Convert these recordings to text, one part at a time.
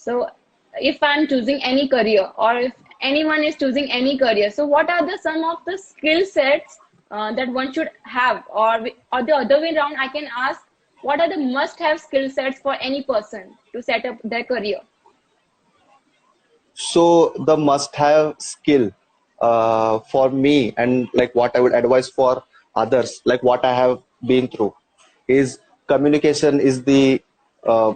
So if I'm choosing any career, or if anyone is choosing any career, so what are the some of the skill sets that one should have? Or the other way around, I can ask, what are the must have skill sets for any person to set up their career? So the must-have skill for me, and like what I would advise for others, like what I have been through, is communication is the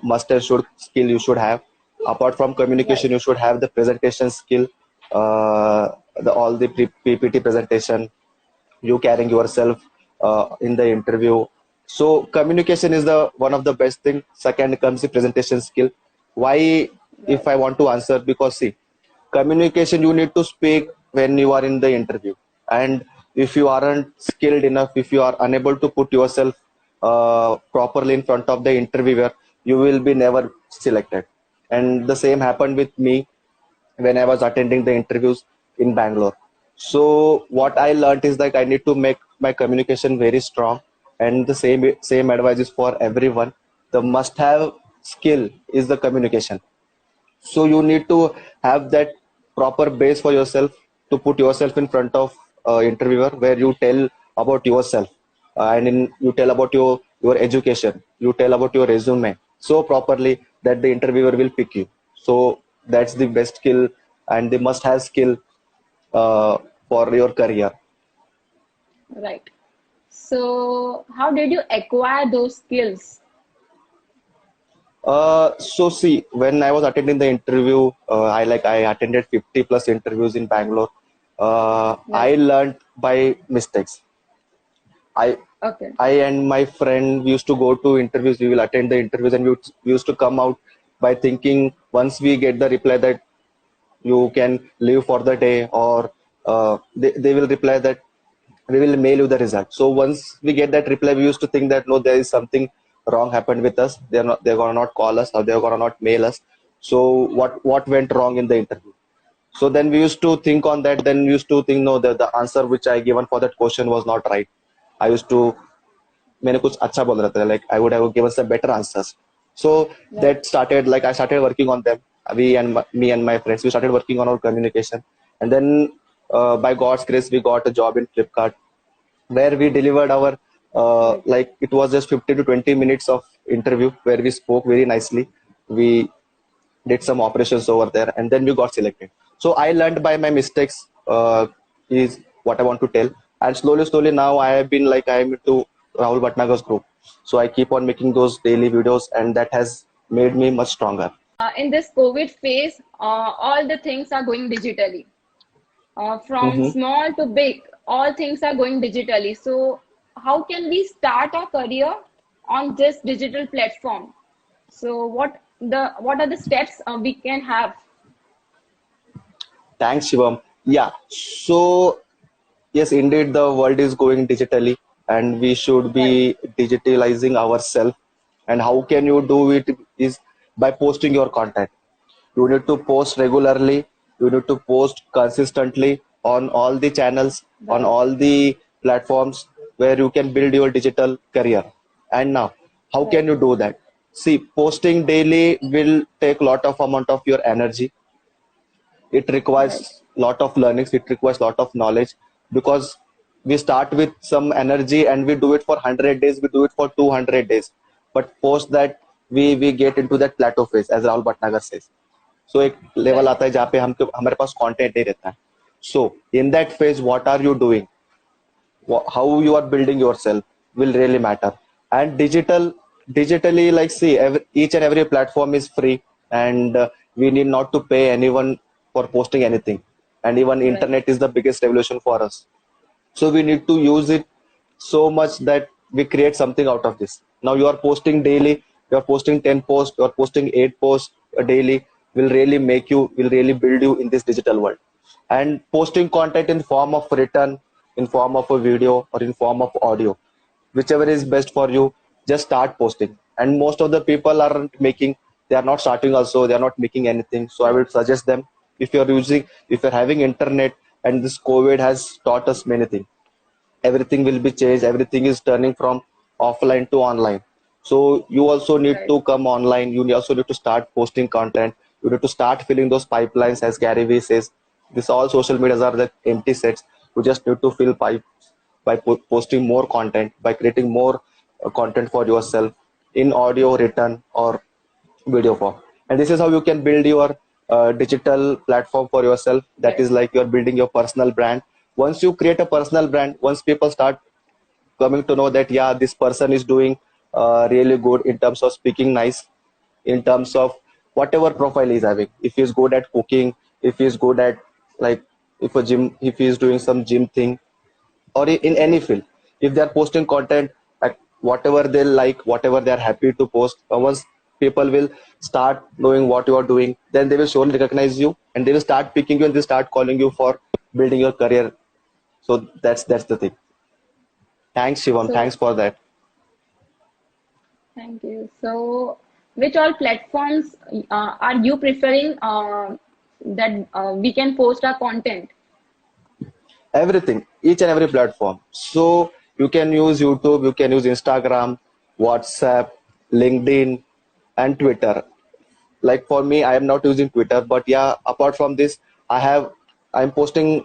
must-have should skill you should have. Apart from communication, Right. you should have the presentation skill, the all the PPT presentation, you carrying yourself in the interview. So communication is the one of the best thing. Second comes the presentation skill. Why, if Right. I want to answer? Because see, communication you need to speak when you are in the interview, and if you aren't skilled enough, if you are unable to put yourself properly in front of the interviewer, you will be never selected. And the same happened with me when I was attending the interviews in Bangalore. So what I learned is that I need to make my communication very strong, and the same advice is for everyone. The must-have skill is the communication. So you need to have that proper base for yourself to put yourself in front of interviewer, where you tell about yourself, and you tell about your education, you tell about your resume so properly that the interviewer will pick you. So that's the best skill and the must have skill uh, for your career. Right. So how did you acquire those skills? So see, when I was attending the interview, I attended 50 plus interviews in Bangalore. I Right. learned by mistakes. I Okay. I and my friend we used to go to interviews. We will attend the interviews, and we used to come out by thinking once we get the reply that you can leave for the day, or they will reply that we will mail you the result. So once we get that reply, we used to think that no, there is something wrong happened with us. They're gonna not call us, or they're gonna not mail us. So what went wrong in the interview? So then we used to think on that. Then we used to think, no, the answer which I given for that question was not right. I used to मैंने कुछ अच्छा बोल रहा था, like I would have given some better answers. So Right. that started, like I started working on them. Me and my friends, we started working on our communication, and then by God's grace we got a job in Flipkart, where we delivered our Right. like it was just 15 to 20 minutes of interview where we spoke very nicely. We did some operations over there, and then we got selected. So I learned by my mistakes, is what I want to tell. And slowly now I have been like, I am into Rahul Bhatnagar's group, so I keep on making those daily videos, and that has made me much stronger. In this COVID phase, all the things are going digitally. From Hmm. small to big, all things are going digitally. So, how can we start our career on this digital platform? So, what are the steps we can have? Thanks, Shivam. Yeah, so yes, indeed, the world is going digitally, and we should Right. be digitalizing ourselves. And how can you do it? Is by posting your content. You need to post regularly. You need to post consistently on all the channels, on Right. all the platforms where you can build your digital career. And now, how can Right. you do that? See, posting daily will take a lot of amount of your energy. It Right. requires lot of learnings, it requires lot of knowledge, because we start with some energy and we do it for 100 days, we do it for 200 days, but post that we get into that plateau phase, as Rahul Bhatnagar says. So एक level Right. आता है जहाँ पे हम हमारे पास content नहीं रहता है. So in that phase, what are you doing? How you are building yourself will really matter. And digitally, like see, each and every platform is free, and we need not to pay anyone for posting anything. And even Right. internet is the biggest revolution for us, so we need to use it so much that we create something out of this. Now you are posting daily, you are posting 10 posts, you are posting 8 posts a daily, will really build you in this digital world. And posting content in form of written, in form of a video, or in form of audio, whichever is best for you, just start posting. And most of the people aren't making, they are not starting also, they are not making anything. So I Right. would suggest them, if you're having internet, and this COVID has taught us many things, everything will be changed, everything is turning from offline to online. So you also need Right. to come online, you also need to start posting content. You need to start filling those pipelines, as Gary Vee says. This all social medias are like empty sets. You just need to fill pipes by posting more content, by creating more content for yourself in audio, written, or video form. And this is how you can build your digital platform for yourself. That Right. is like you're building your personal brand. Once you create a personal brand, once people start coming to know that, yeah, this person is doing really good in terms of speaking nice, in terms of whatever profile he's having. If he's good at cooking, if he's good at, like, if he's doing some gym thing, or in any Right. field, if they're posting content, like whatever they like, whatever they're happy to post, once people will start knowing what you are doing, then they will surely recognize you, and they will start picking you, and they start calling you for building your career. So that's the thing. Thanks, Shivam. So Thanks for that. thank you. So which all platforms are you preferring that we can post our content? Everything, each and every platform. So you can use YouTube, you can use Instagram, WhatsApp, LinkedIn, and Twitter. Like for me, I am not using Twitter, but yeah, apart from this, I'm posting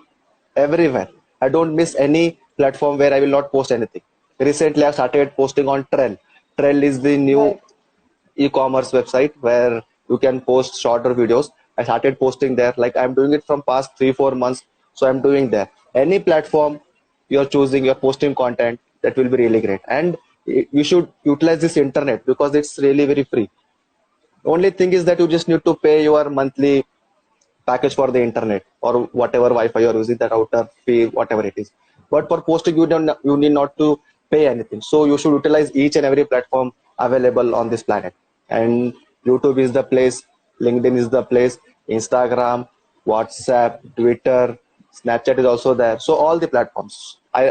everywhere. I don't miss any platform where I will not post anything. Recently I started posting on Trell. Trell is the new Right. e-commerce website where you can post shorter videos. I started posting there. Like I'm doing it from past 3-4 months. So I'm doing there. Any platform you're choosing, you're posting content, that will be really great. And you should utilize this internet because it's really very free. Only thing is that you just need to pay your monthly package for the internet or whatever Wi-Fi you're using, the router fee, whatever it is. But for posting, you need not to pay anything. So you should utilize each and every platform available on this planet. And YouTube is the place, LinkedIn is the place, Instagram, WhatsApp, Twitter, Snapchat is also there. So all the platforms. I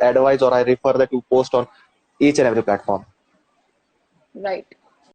advise or I refer that you post on each and every platform. Right.